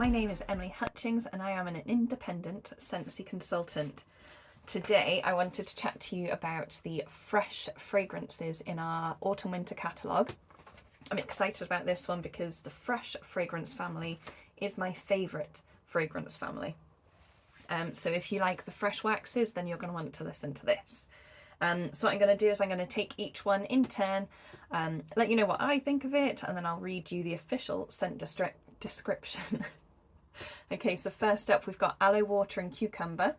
my name is Emily Hutchings and I am an independent Scentsy consultant. Today I wanted to chat to you about the fresh fragrances in our Autumn Winter Catalogue. I'm excited about this one because the fresh fragrance family is my favourite fragrance family. So if you like the fresh waxes, then you're going to want to listen to this. So what I'm going to do is I'm going to take each one in turn, let you know what I think of it, and then I'll read you the official scent description. Okay, so first up we've got Aloe Water and Cucumber.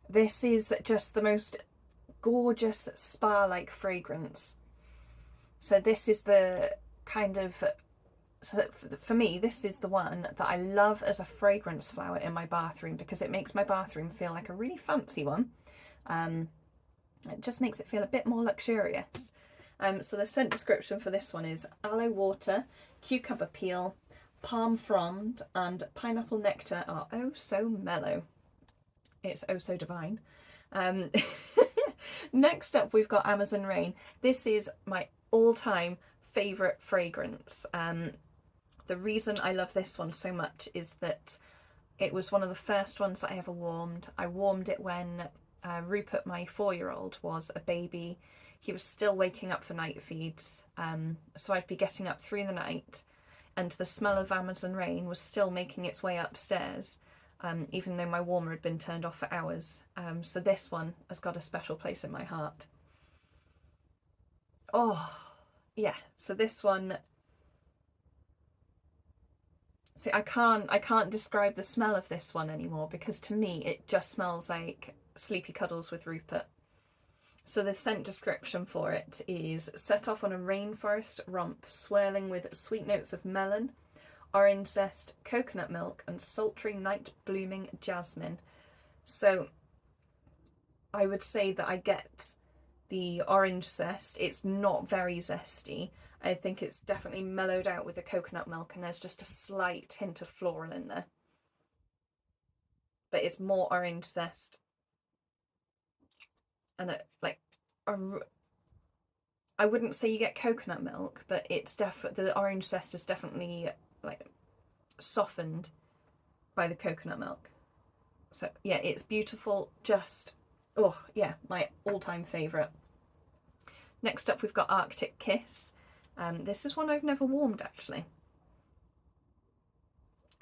This is just the most gorgeous spa-like fragrance. So this is the kind of, so for me, this is the one that I love as a fragrance flower in my bathroom because it makes my bathroom feel like a really fancy one. It just makes it feel a bit more luxurious. So the scent description for this one is aloe water, cucumber peel, palm frond and pineapple nectar are oh so mellow. It's oh so divine. Next up we've got Amazon Rain. This is my all-time favourite fragrance. The reason I love this one so much is that it was one of the first ones that I ever warmed. I warmed it when Rupert, my 4-year-old, was a baby. He was still waking up for night feeds, so I'd be getting up 3 in the night and the smell of Amazon Rain was still making its way upstairs, even though my warmer had been turned off for hours. So this one has got a special place in my heart. Oh, yeah, so this one, see, I can't describe the smell of this one anymore because to me it just smells like sleepy cuddles with Rupert. So the scent description for it is set off on a rainforest romp swirling with sweet notes of melon, orange zest, coconut milk and sultry night blooming jasmine. So I would say that I get the orange zest. It's not very zesty. I think it's definitely mellowed out with the coconut milk and there's just a slight hint of floral in there. But it's more orange zest. And I wouldn't say you get coconut milk, but it's the orange zest is definitely like softened by the coconut milk. So yeah, it's beautiful. Just, oh yeah, my all-time favourite. Next up we've got Arctic Kiss. This is one I've never warmed actually.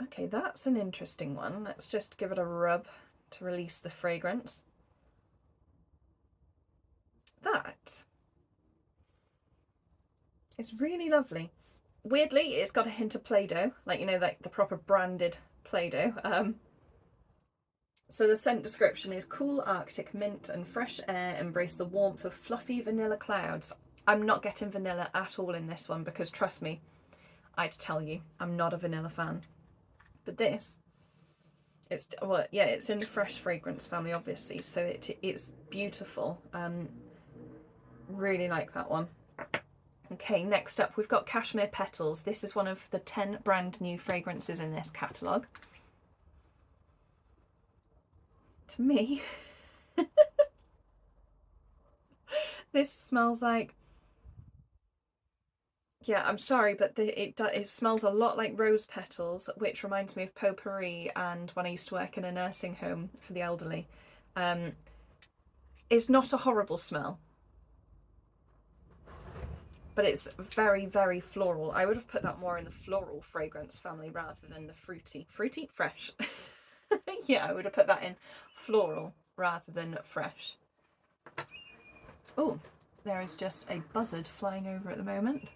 Okay, that's an interesting one. Let's just give it a rub to release the fragrance. That is really lovely. Weirdly, it's got a hint of Play-Doh, like, you know, like the proper branded Play-Doh. So the scent description is cool Arctic mint and fresh air embrace the warmth of fluffy vanilla clouds. I'm not getting vanilla at all in this one because trust me, I'd tell you, I'm not a vanilla fan. But this, it's, well, yeah, it's in the fresh fragrance family obviously, so it's beautiful. Really like that one. Okay, next up we've got Cashmere Petals. This is one of the 10 brand new fragrances in this catalogue. To me, this smells like, yeah, I'm sorry, but it smells a lot like rose petals, which reminds me of potpourri and when I used to work in a nursing home for the elderly. It's not a horrible smell, but it's very, very floral. I would have put that more in the floral fragrance family rather than the fruity. Fruity? Fresh. Yeah, I would have put that in floral rather than fresh. Oh, there is just a buzzard flying over at the moment.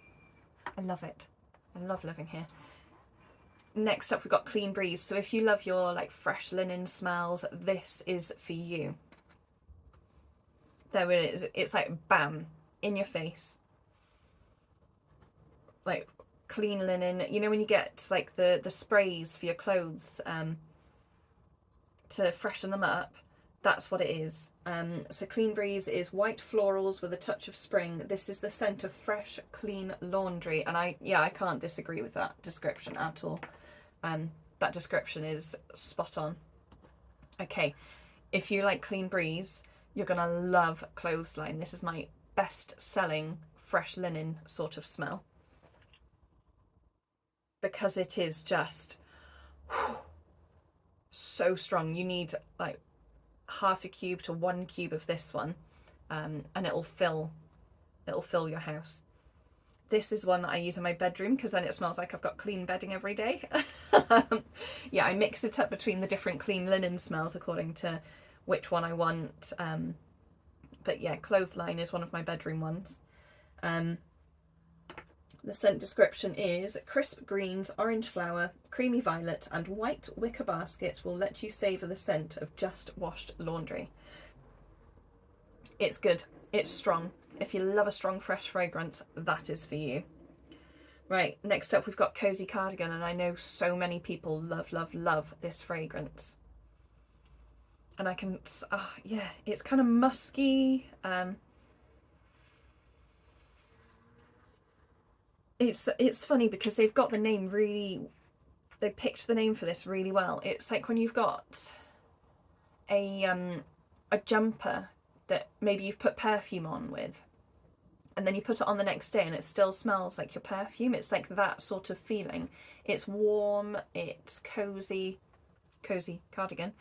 I love it. I love living here. Next up we've got Clean Breeze. So if you love your like fresh linen smells, this is for you. There it is. It's like bam, in your face. Like clean linen. You know when you get like the sprays for your clothes to freshen them up? That's what it is. So Clean Breeze is white florals with a touch of spring. This is the scent of fresh, clean laundry. And I can't disagree with that description at all. That description is spot on. Okay, if you like Clean Breeze, you're gonna love Clothesline. This is my best selling fresh linen sort of smell. because it is just so strong. You need like half a cube to 1 cube of this one, and it'll fill your house. This is one that I use in my bedroom because then it smells like I've got clean bedding every day. Yeah, I mix it up between the different clean linen smells according to which one I want. But yeah, clothesline is one of my bedroom ones. The scent description is crisp greens, orange flower, creamy violet and white wicker basket will let you savour the scent of just washed laundry. It's good. It's strong. If you love a strong, fresh fragrance, that is for you. Right, next up we've got Cozy Cardigan, and I know so many people love, love, love this fragrance. And I can, yeah, it's kind of musky. It's funny because they've got the name really, they picked the name for this really well. It's like when you've got a jumper that maybe you've put perfume on with, and then you put it on the next day and it still smells like your perfume. It's like that sort of feeling. It's warm, it's cozy cardigan.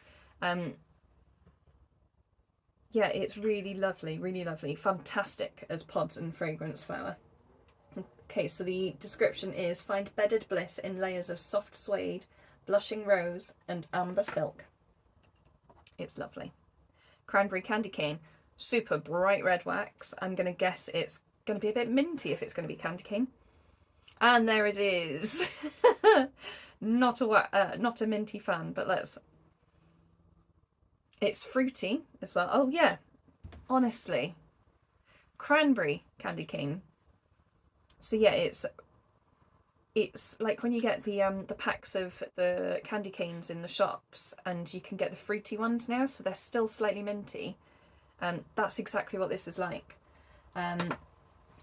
Yeah, it's really lovely, fantastic as pods and fragrance flower. Okay, so the description is find bedded bliss in layers of soft suede, blushing rose and amber silk. It's lovely. Cranberry candy cane, super bright red wax. I'm going to guess it's going to be a bit minty if it's going to be candy cane. And there it is. Not a minty fan, but it's fruity as well. Oh yeah, honestly, cranberry candy cane. So yeah, it's like when you get the packs of the candy canes in the shops, and you can get the fruity ones now, so they're still slightly minty. And that's exactly what this is like. And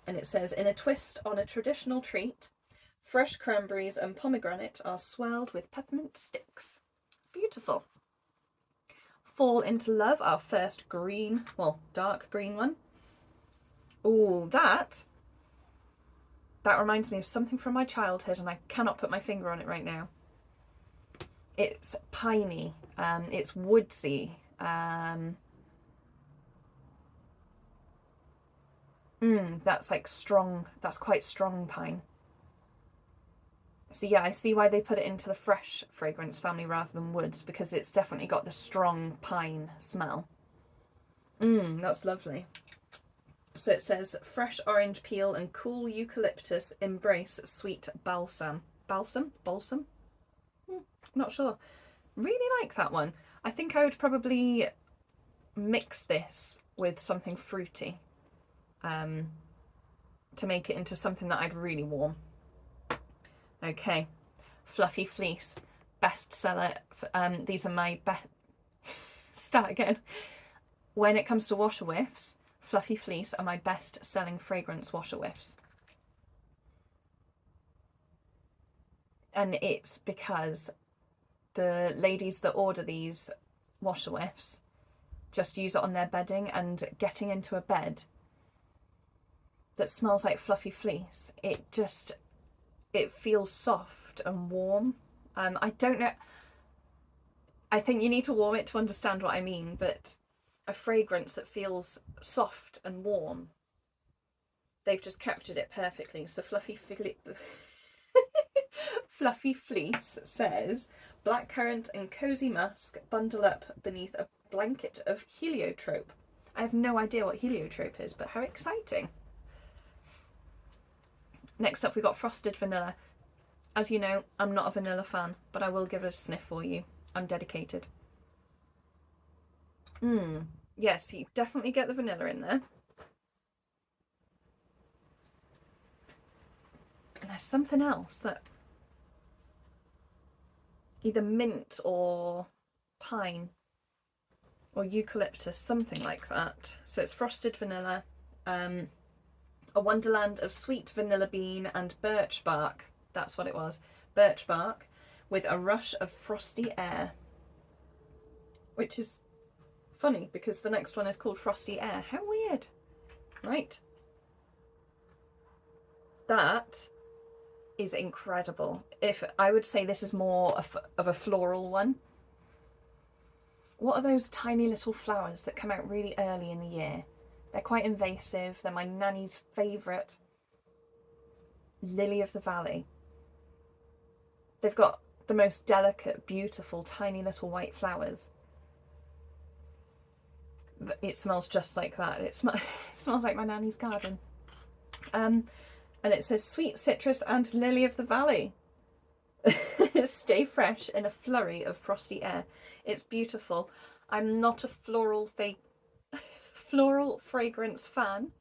it says, in a twist on a traditional treat, fresh cranberries and pomegranate are swirled with peppermint sticks. Beautiful. Fall into Love, our first green, well, dark green one. Oh, that reminds me of something from my childhood, and I cannot put my finger on it right now. It's piney, it's woodsy. That's like strong, that's quite strong pine. So yeah, I see why they put it into the fresh fragrance family rather than woods, because it's definitely got the strong pine smell. That's lovely. So it says fresh orange peel and cool eucalyptus embrace sweet balsam. Balsam? Not sure. Really like that one. I think I would probably mix this with something fruity to make it into something that I'd really warm. Okay, Fluffy Fleece, bestseller. These are my best. Start again. When it comes to washer whiffs, Fluffy Fleece are my best-selling fragrance washer whiffs. And it's because the ladies that order these washer whiffs just use it on their bedding, and getting into a bed that smells like fluffy fleece, it feels soft and warm. I don't know, I think you need to warm it to understand what I mean, but a fragrance that feels soft and warm, they've just captured it perfectly. So Fluffy Fleece says, blackcurrant and cozy musk bundle up beneath a blanket of heliotrope. I have no idea what heliotrope is, but how exciting. Next up, we got Frosted Vanilla. As you know, I'm not a vanilla fan, but I will give it a sniff for you. I'm dedicated. Yes, you definitely get the vanilla in there. And there's something else that either mint or pine or eucalyptus, something like that. So it's Frosted Vanilla, a wonderland of sweet vanilla bean and birch bark. That's what it was, birch bark, with a rush of frosty air. Which is funny because the next one is called Frosty Air. How weird. Right. That is incredible. If I would say this is more of a floral one. What are those tiny little flowers that come out really early in the year? They're quite invasive. They're my nanny's favourite. Lily of the Valley. They've got the most delicate, beautiful, tiny little white flowers. It smells just like that. It smells like my nanny's garden. And it says sweet citrus and lily of the valley. Stay fresh in a flurry of frosty air. It's beautiful. I'm not a floral fragrance fan,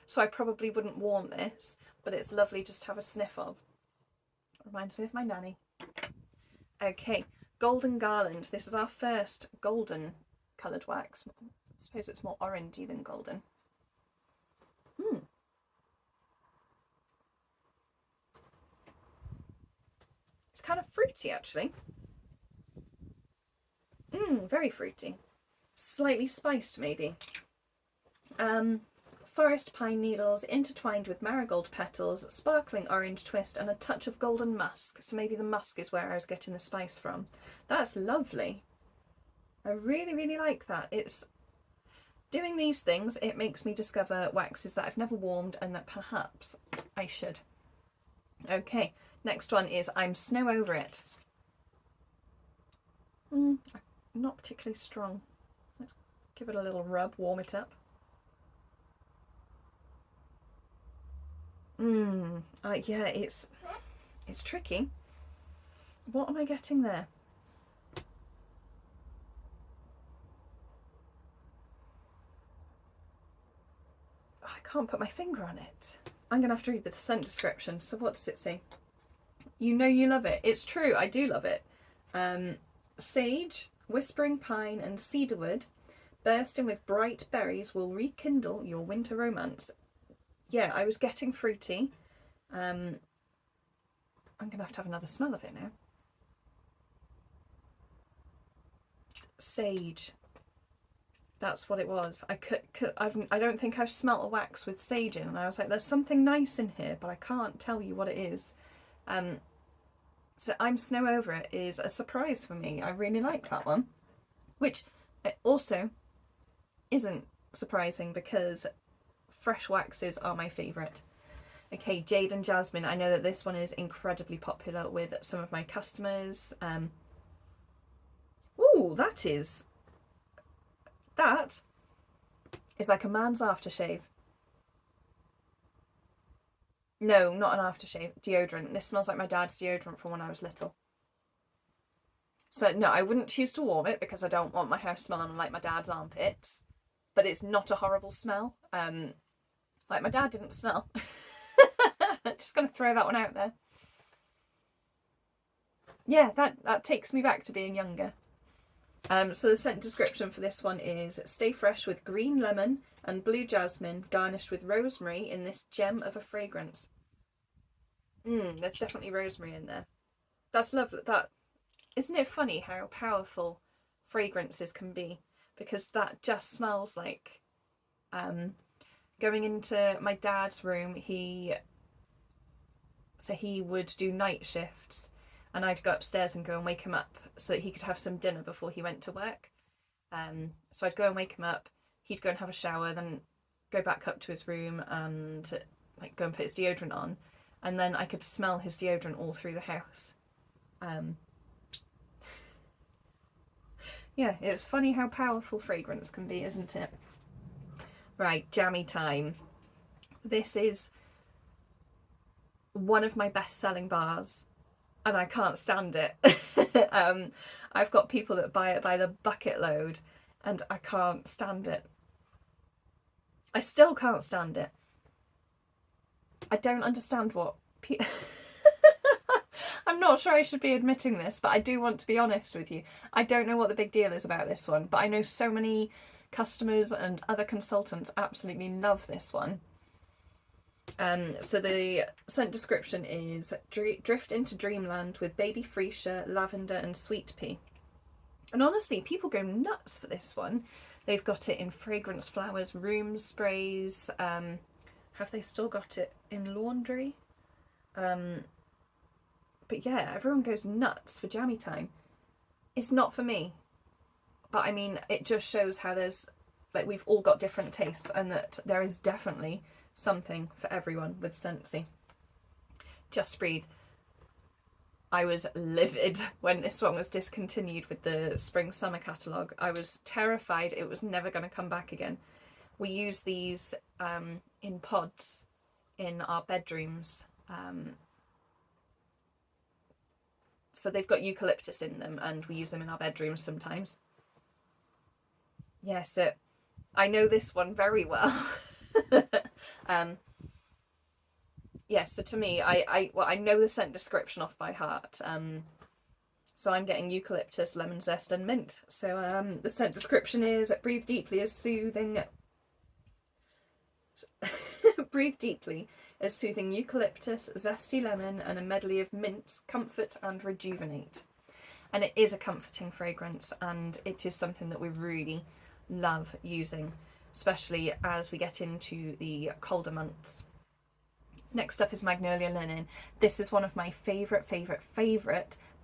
so I probably wouldn't want this, but it's lovely just to have a sniff of. Reminds me of my nanny. Okay, Golden Garland. This is our first golden coloured wax. I suppose it's more orangey than golden. It's kind of fruity actually. Very fruity. Slightly spiced maybe. Forest pine needles intertwined with marigold petals, sparkling orange twist and a touch of golden musk. So maybe the musk is where I was getting the spice from. That's lovely. I really, really like that. It's doing these things, it makes me discover waxes that I've never warmed and that perhaps I should. Okay, next one is I'm Snow Over It. Not particularly strong. Let's give it a little rub, warm it up. Yeah, it's tricky. What am I getting there? Oh, I can't put my finger on it. I'm gonna have to read the scent description. So what does it say? You know you love it. It's true, I do love it. Sage, whispering pine and cedarwood bursting with bright berries will rekindle your winter romance. Yeah, I was getting fruity. I'm gonna have another smell of it now. Sage. That's what it was. I don't think I've smelt a wax with sage in, and I was like, there's something nice in here, but I can't tell you what it is. So I'm Snow Over It is a surprise for me. I really like that one, which also isn't surprising because fresh waxes are my favourite. Okay, Jade and Jasmine. I know that this one is incredibly popular with some of my customers. Ooh, that is like a man's aftershave. No, not an aftershave. Deodorant. This smells like my dad's deodorant from when I was little. So no, I wouldn't choose to warm it because I don't want my house smelling like my dad's armpits. But it's not a horrible smell. Like my dad didn't smell. Just gonna throw that one out there. Yeah, that takes me back to being younger. So the scent description for this one is stay fresh with green lemon and blue jasmine garnished with rosemary in this gem of a fragrance. There's definitely rosemary in there. That's lovely. Isn't it funny how powerful fragrances can be? Because that just smells like going into my dad's room. He would do night shifts, and I'd go upstairs and go and wake him up so that he could have some dinner before he went to work. So I'd go and wake him up. He'd go and have a shower, then go back up to his room and like go and put his deodorant on, and then I could smell his deodorant all through the house. Yeah, it's funny how powerful fragrance can be, isn't it? Right, jammy time. This is one of my best-selling bars, and I can't stand it. I've got people that buy it by the bucket load, and I can't stand it. I still can't stand it. I don't understand what I'm not sure I should be admitting this, but I do want to be honest with you. I don't know what the big deal is about this one, but I know so many customers and other consultants absolutely love this one. So the scent description is drift into dreamland with baby freesia, lavender and sweet pea. And honestly, people go nuts for this one. They've got it in fragrance flowers, room sprays. Have they still got it in laundry? But yeah, everyone goes nuts for jammy time. It's not for me. But I mean, it just shows how there's, like, we've all got different tastes, and that there is definitely something for everyone with Scentsy. Just Breathe. I was livid when this one was discontinued with the spring summer catalogue. I was terrified it was never going to come back again. We use these in pods in our bedrooms. So they've got eucalyptus in them, and we use them in our bedrooms sometimes. Yes, I know this one very well. Yes, so to me, I know the scent description off by heart. So I'm getting eucalyptus, lemon zest, and mint. So the scent description is: breathe deeply as soothing. Breathe deeply as soothing eucalyptus, zesty lemon, and a medley of mints comfort and rejuvenate. And it is a comforting fragrance, and it is something that we really love using, especially as we get into the colder months. Next up is Magnolia Linen. This is one of my favourite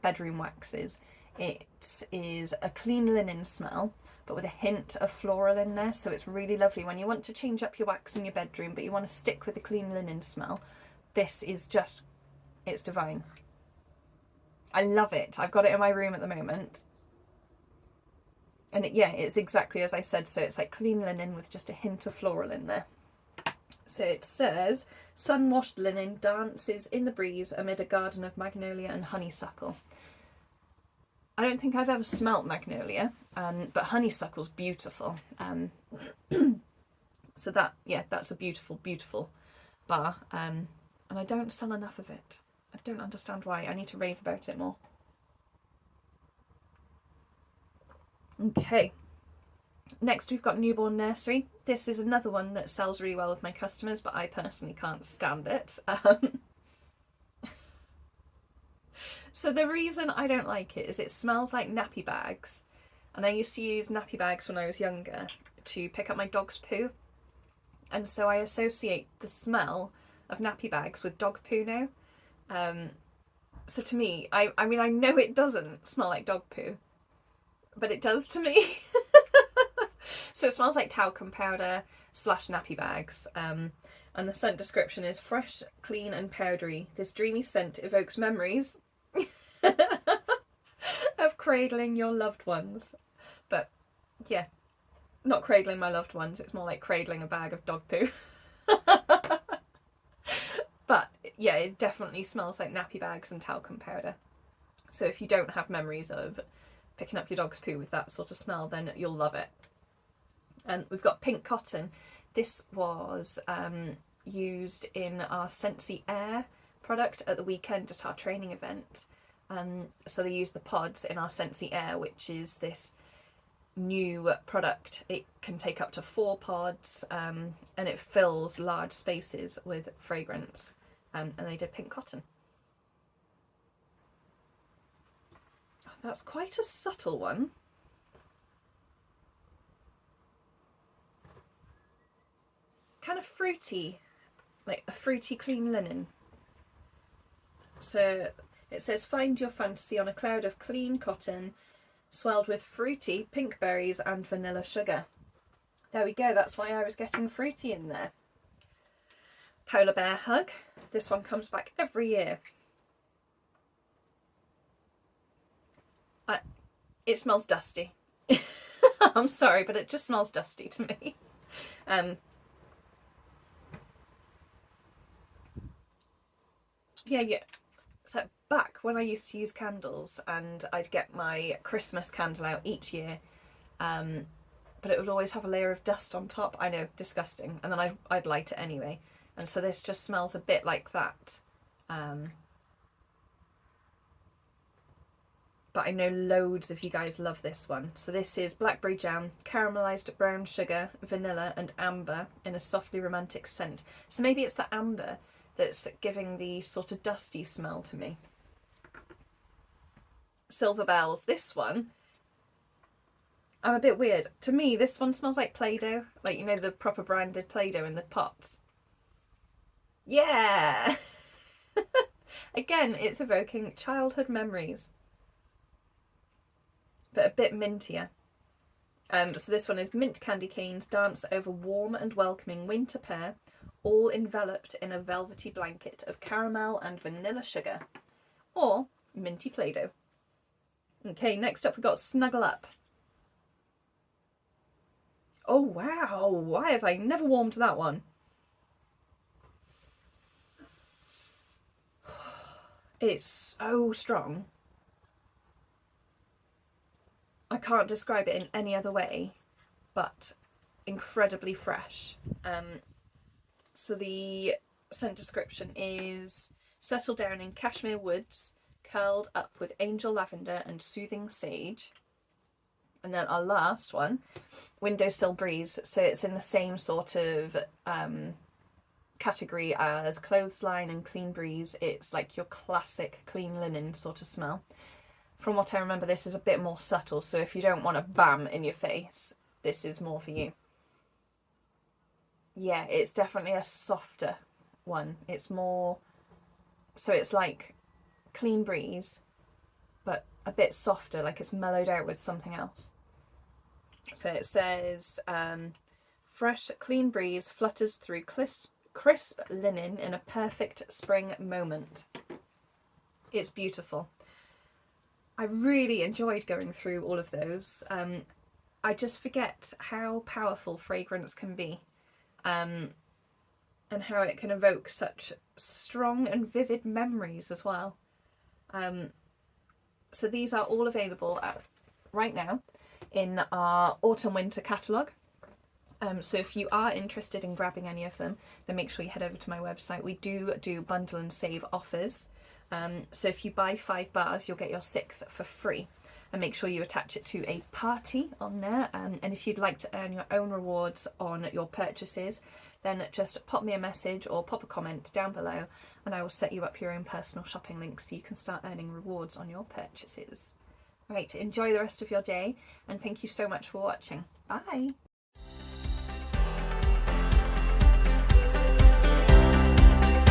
bedroom waxes. It is a clean linen smell, but with a hint of floral in there, so it's really lovely when you want to change up your wax in your bedroom but you want to stick with the clean linen smell. This is just, it's divine. I love it. I've got it in my room at the moment. And it's exactly as I said, so it's like clean linen with just a hint of floral in there. So it says, sun-washed linen dances in the breeze amid a garden of magnolia and honeysuckle. I don't think I've ever smelt magnolia, but honeysuckle's beautiful. So that's a beautiful, beautiful bar. And I don't sell enough of it. I don't understand why. I need to rave about it more. Okay. Next we've got Newborn Nursery. This is another one that sells really well with my customers, but I personally can't stand it. So the reason I don't like it is it smells like nappy bags. And I used to use nappy bags when I was younger to pick up my dog's poo. And so I associate the smell of nappy bags with dog poo now. So to me, I mean, I know it doesn't smell like dog poo, but it does to me. So it smells like talcum powder / nappy bags. And the scent description is fresh, clean and powdery. This dreamy scent evokes memories of cradling your loved ones. But yeah, not cradling my loved ones. It's more like cradling a bag of dog poo. But yeah, it definitely smells like nappy bags and talcum powder. So if you don't have memories of picking up your dog's poo with that sort of smell, then you'll love it. And we've got Pink Cotton. This was used in our Scentsy Air product at the weekend at our training event. So they used the pods in our Scentsy Air, which is this new product. It can take up to 4 pods, and it fills large spaces with fragrance. And they did Pink Cotton. That's quite a subtle one. Kind of fruity, like a fruity clean linen. So it says, find your fantasy on a cloud of clean cotton swelled with fruity pink berries and vanilla sugar. There we go, that's why I was getting fruity in there. Polar Bear Hug. This one comes back every year. It smells dusty. I'm sorry, but it just smells dusty to me. Yeah. So back when I used to use candles, and I'd get my Christmas candle out each year, but it would always have a layer of dust on top. I know, disgusting. And then I'd light it anyway. And so this just smells a bit like that. But I know loads of you guys love this one. So this is blackberry jam, caramelised brown sugar, vanilla and amber in a softly romantic scent. So maybe it's the amber that's giving the sort of dusty smell to me. Silver Bells. This one, I'm a bit weird. To me, this one smells like Play-Doh. Like, you know, the proper branded Play-Doh in the pots. Yeah! Again, it's evoking childhood memories, but a bit mintier. So this one is mint candy canes dance over warm and welcoming winter pear, all enveloped in a velvety blanket of caramel and vanilla sugar, or minty Play-Doh. Okay, next up we've got Snuggle Up. Oh wow, why have I never warmed that one? It's so strong. I can't describe it in any other way, but incredibly fresh. So the scent description is settle down in cashmere woods, curled up with angel lavender and soothing sage. And then our last one, windowsill breeze. So it's in the same sort of category as clothesline and clean breeze. It's like your classic clean linen sort of smell. From what I remember, this is a bit more subtle, so if you don't want a bam in your face, this is more for you. Yeah, it's definitely a softer one. It's more, so it's like clean breeze, but a bit softer, like it's mellowed out with something else. So it says, fresh, clean breeze flutters through crisp linen in a perfect spring moment. It's beautiful. I really enjoyed going through all of those. I just forget how powerful fragrance can be, and how it can evoke such strong and vivid memories as well. So these are all available right now in our Autumn Winter Catalogue. So if you are interested in grabbing any of them, then make sure you head over to my website. We do bundle and save offers. So if you buy 5 bars, you'll get your 6th for free. And make sure you attach it to a party on there. And if you'd like to earn your own rewards on your purchases, then just pop me a message or pop a comment down below and I will set you up your own personal shopping link so you can start earning rewards on your purchases. Right, enjoy the rest of your day and thank you so much for watching. Bye!